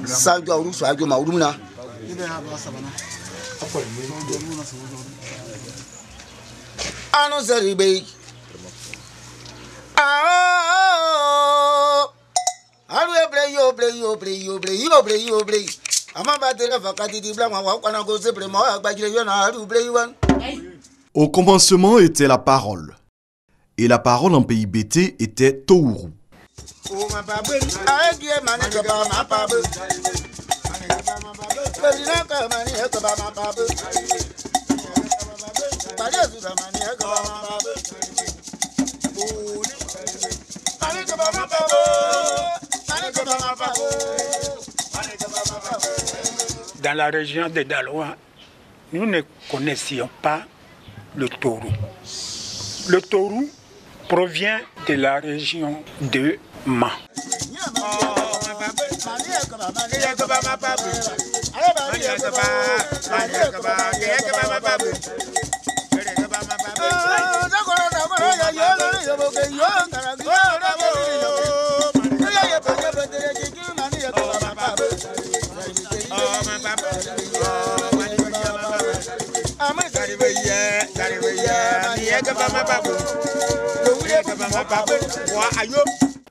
Sadio Ouru Sadio Maourouna. Anon Zeribé. Ah, au commencement était la parole. Et la parole en pays bété était Touru. Dans la région de Daloa, nous ne connaissions pas le Touru. Le Touru provient de la région de Ma.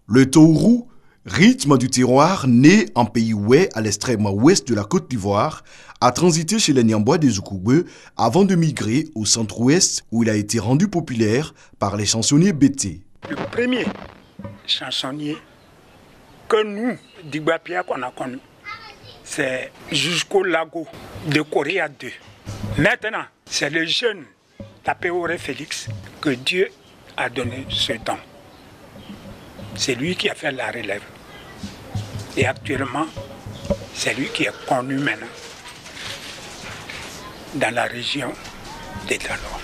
Le Touru, rythme du terroir né en pays Oué à l'extrême ouest de la Côte d'Ivoire, a transité chez les Niambois des Zoukougbeu avant de migrer au centre-ouest où il a été rendu populaire par les chansonniers bété. Le premier chansonnier que nous, Digbapia, qu'on a connu, c'est jusqu'au lago de Corée 2. Maintenant, c'est le jeune Tapéoré Félix que Dieu a donné ce temps. C'est lui qui a fait la relève. Et actuellement, c'est lui qui est connu maintenant dans la région des Daloa.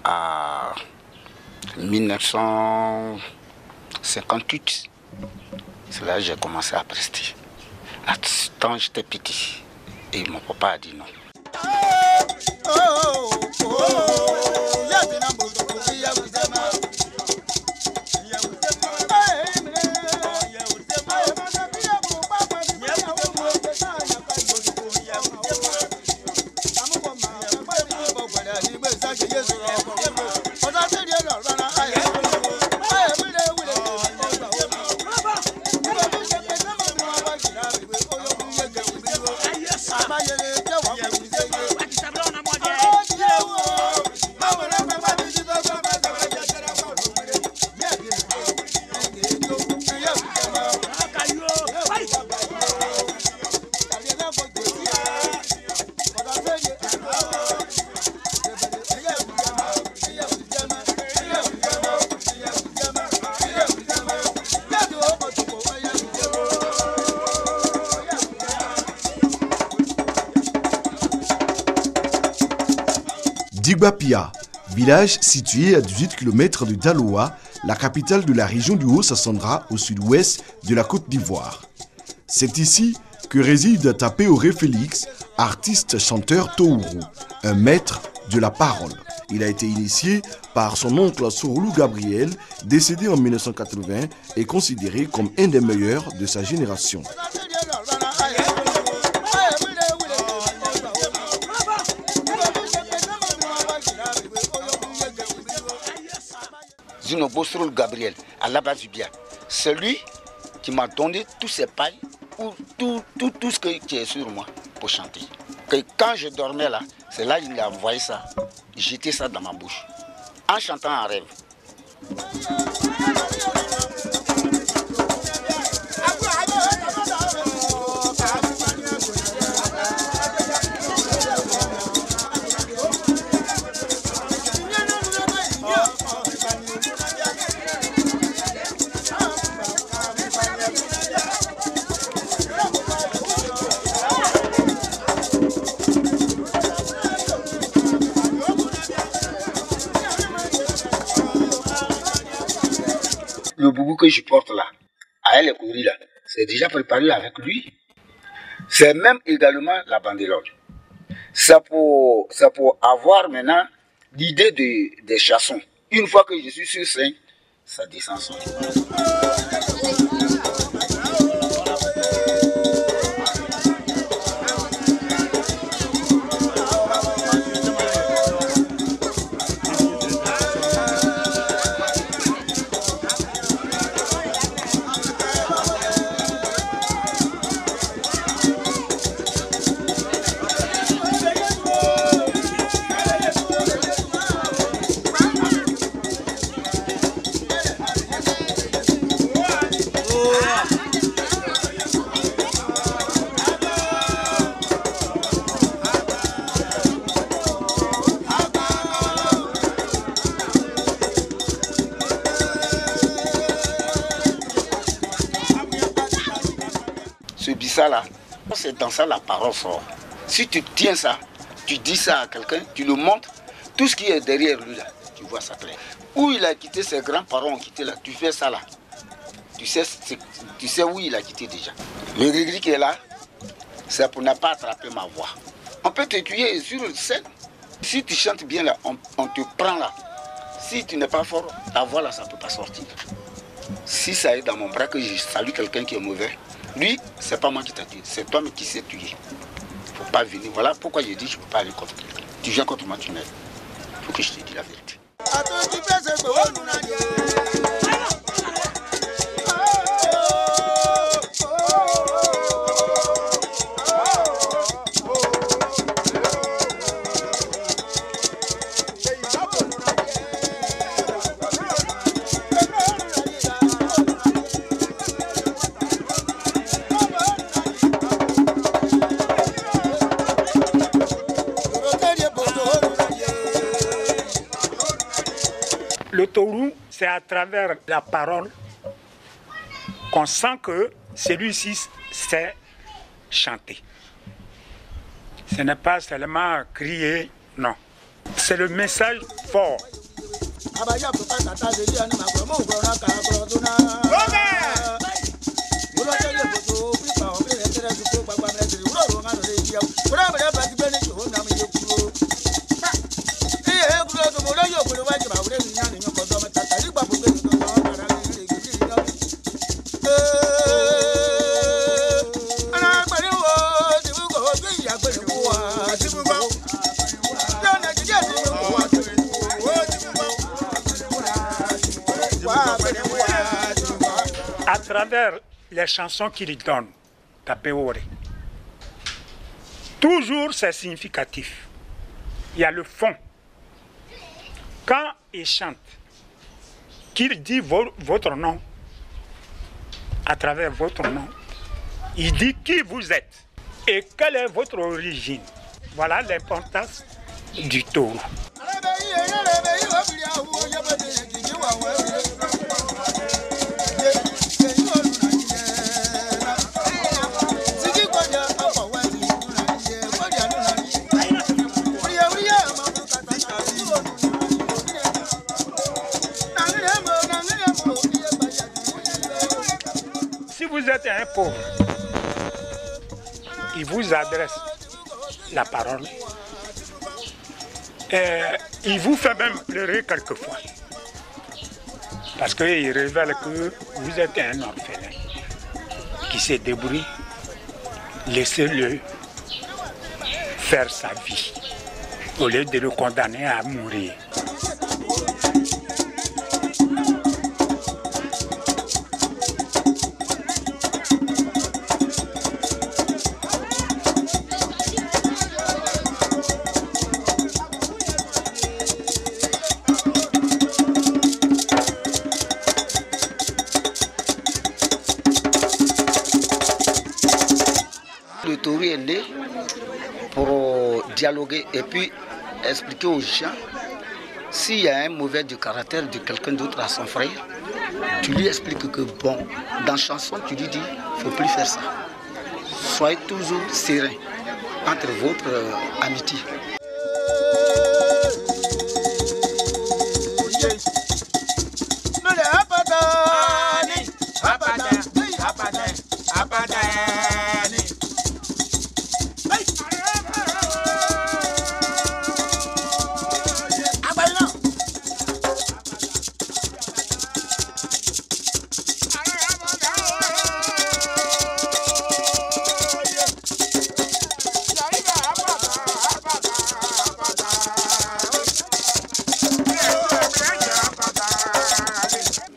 En 1958, c'est là que j'ai commencé à prester. À ce temps, j'étais petit et mon papa a dit non. Digbapia, village situé à 18 km de Daloa, la capitale de la région du Haut-Sassandra au sud-ouest de la Côte d'Ivoire. C'est ici que réside Tapéoré Félix, artiste chanteur Touru, un maître de la parole. Il a été initié par son oncle Soroulou Gabriel, décédé en 1980 et considéré comme un des meilleurs de sa génération. Zinobosrol Gabriel, à la base du bien. C'est lui qui m'a donné tous ces pailles, ou tout ce qui est sur moi pour chanter. Que quand je dormais là, c'est là qu'il a envoyé ça, jeté ça dans ma bouche, en chantant en rêve. Le boubou que je porte là, à elle est là, c'est déjà préparé avec lui. C'est même également la banderole. C'est pour avoir maintenant l'idée des chansons. Une fois que je suis sur scène, ça descend son. Ce bissa là, c'est dans ça la parole sort. Si tu tiens ça, tu dis ça à quelqu'un, tu le montres, tout ce qui est derrière lui là, tu vois ça clair. Où il a quitté, ses grands-parents ont quitté là, tu fais ça là. Tu sais où il a quitté déjà. Le gris qui est là, c'est pour ne pas attraper ma voix. On peut te tuer sur scène. Si tu chantes bien là, on te prend là. Si tu n'es pas fort, ta voix là, ça ne peut pas sortir. Si ça est dans mon bras que je salue quelqu'un qui est mauvais, lui, c'est pas moi qui t'a tué, c'est toi qui s'est tué. Faut pas venir. Voilà pourquoi je dis je ne peux pas aller contre quelqu'un. Tu viens contre moi, tu m'aides. Faut que je te dise la vérité. Le Tourou, c'est à travers la parole qu'on sent que celui-ci sait chanter. Ce n'est pas seulement crier, non. C'est le message fort. À travers les chansons qu'il donne, Tapéoré, toujours c'est significatif. Il y a le fond. Quand il chante, qu'il dit votre nom, à travers votre nom, il dit qui vous êtes et quelle est votre origine. Voilà l'importance du taureau. Si vous êtes un pauvre, il vous adresse la parole et il vous fait même pleurer quelquefois. Parce qu'il révèle que vous êtes un orphelin qui s'est débrouillé. Laissez-le faire sa vie au lieu de le condamner à mourir. dialoguer et puis expliquer aux gens s'il y a un mauvais du caractère de quelqu'un d'autre à son frère, tu lui expliques que bon, dans la chanson, tu lui dis, il ne faut plus faire ça. Soyez toujours serein entre votre amitié.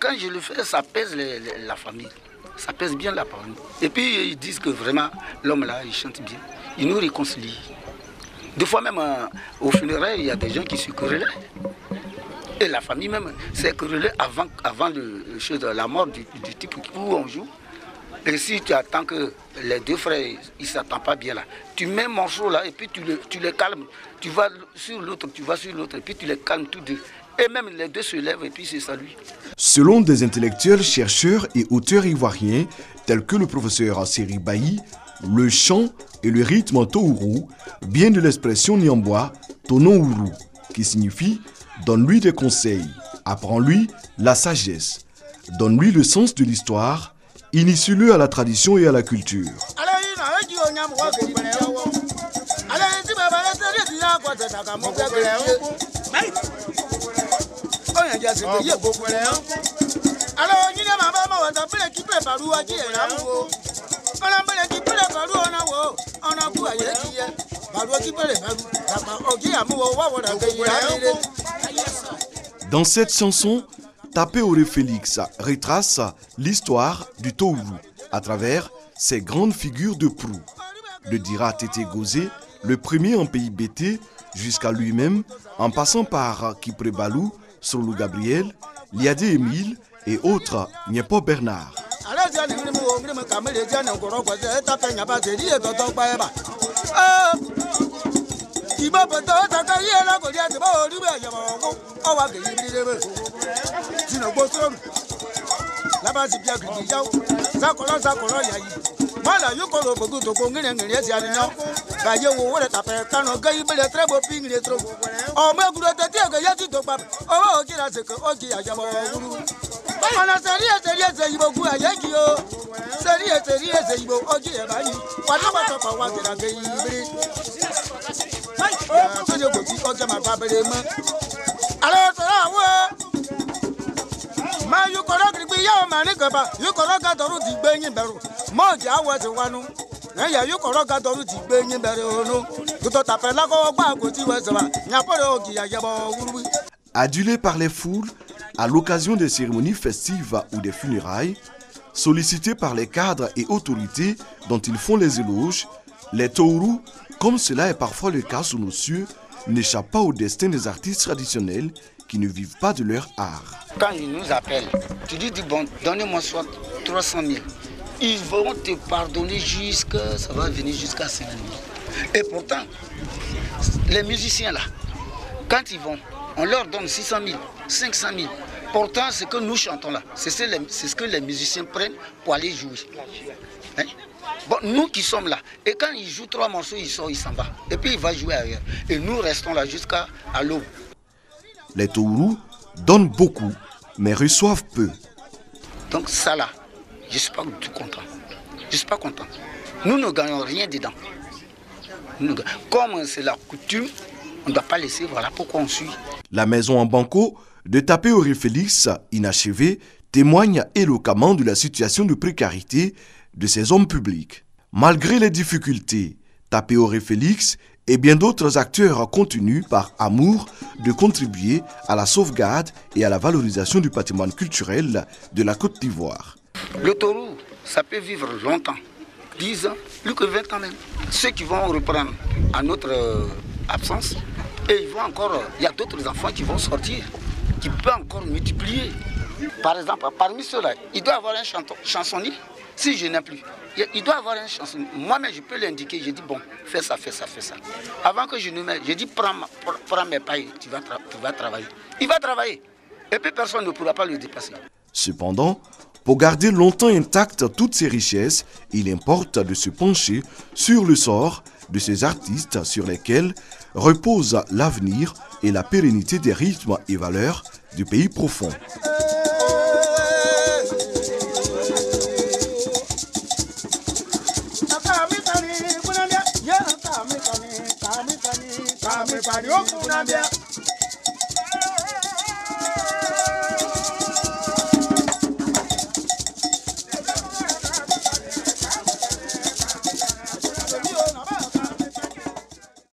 Quand je le fais, ça pèse la famille. Ça pèse bien la famille. Et puis ils disent que vraiment, l'homme là, il chante bien. Il nous réconcilie. Des fois même, au funérailles, il y a des gens qui se querellaient. Et la famille même s'est querellée avant la mort du type où on joue. Et si tu attends que les deux frères, ils ne s'attendent pas bien là, tu mets un morceau là et puis tu les calmes. Tu vas sur l'autre, et puis tu les calmes tous deux. Et même les deux se lèvent et puis se saluent. Selon des intellectuels, chercheurs et auteurs ivoiriens, tels que le professeur Seri Bailly, le chant et le rythme touru viennent de l'expression niambois tonouru, qui signifie « donne-lui des conseils, apprends-lui la sagesse, donne-lui le sens de l'histoire, initie-le à la tradition et à la culture ». Dans cette chanson, Tapé Oré Félix retrace l'histoire du Touru à travers ses grandes figures de proue. De Dira Tété Gozé, le premier en pays BT, jusqu'à lui-même, en passant par Kipré Balou, Solou Gabriel, Liadé Émile et autres, Niepo Bernard. Voilà, you call over good to go in and yes, I know. By you, what a tapper cannot go in the trouble being the trouble. Oh, my good, the dear, yes, to pop. Oh, get us a cocky, I am all. On a serious, you will go a Yankee. Serious, you will okay about you. Whatever I wanted, I gave you. So you will see all my papa. Hello, ma you correctly be your man, you correct the root is banging barrel. Moja was the one. Now you correct the root is banging barrel. You thought a pelago back with you was a Napoli. Adulé par les foules à l'occasion des cérémonies festives ou des funérailles, sollicité par les cadres et autorités dont ils font les éloges, les Touru, comme cela est parfois le cas sous nos cieux, n'échappent pas au destin des artistes traditionnels qui ne vivent pas de leur art. Quand ils nous appellent, tu dis bon, donnez-moi soit 300 000. Ils vont te pardonner jusqu'à, ça va venir jusqu'à 5 000. Et pourtant, les musiciens là, quand ils vont, on leur donne 600 000, 500 000. Pourtant, ce que nous chantons là, c'est ce que les musiciens prennent pour aller jouer. Hein? Bon, nous qui sommes là, et quand ils jouent 3 morceaux, il sort, il s'en va. Et puis il va jouer ailleurs. Et nous restons là jusqu'à l'aube. Les Touru donnent beaucoup, mais reçoivent peu. Donc ça là, je ne suis pas du tout content. Je ne suis pas content. Nous ne gagnons rien dedans. Comme c'est la coutume, on ne doit pas laisser, voilà pourquoi on suit. La maison en banco de Tapé Oré Félix, inachevée, témoigne éloquemment de la situation de précarité de ces hommes publics. Malgré les difficultés, Tapé Oré Félix et bien d'autres acteurs continuent par amour de contribuer à la sauvegarde et à la valorisation du patrimoine culturel de la Côte d'Ivoire. Le Touru, ça peut vivre longtemps, 10 ans, plus que 20 ans même. Ceux qui vont reprendre à notre absence, et ils vont encore, il y a d'autres enfants qui vont sortir, qui peuvent encore multiplier. Par exemple, parmi ceux-là, il doit avoir un chansonnier. Si je n'ai plus, il doit avoir un chansonnier. Moi-même, je peux l'indiquer. Je dis, bon, fais ça, fais ça, fais ça. Avant que je ne mette, je dis, prends mes pailles, tu vas travailler. Il va travailler. Et puis personne ne pourra pas le dépasser. Cependant, pour garder longtemps intactes toutes ces richesses, il importe de se pencher sur le sort de ces artistes sur lesquels repose l'avenir et la pérennité des rythmes et valeurs du pays profond. Kami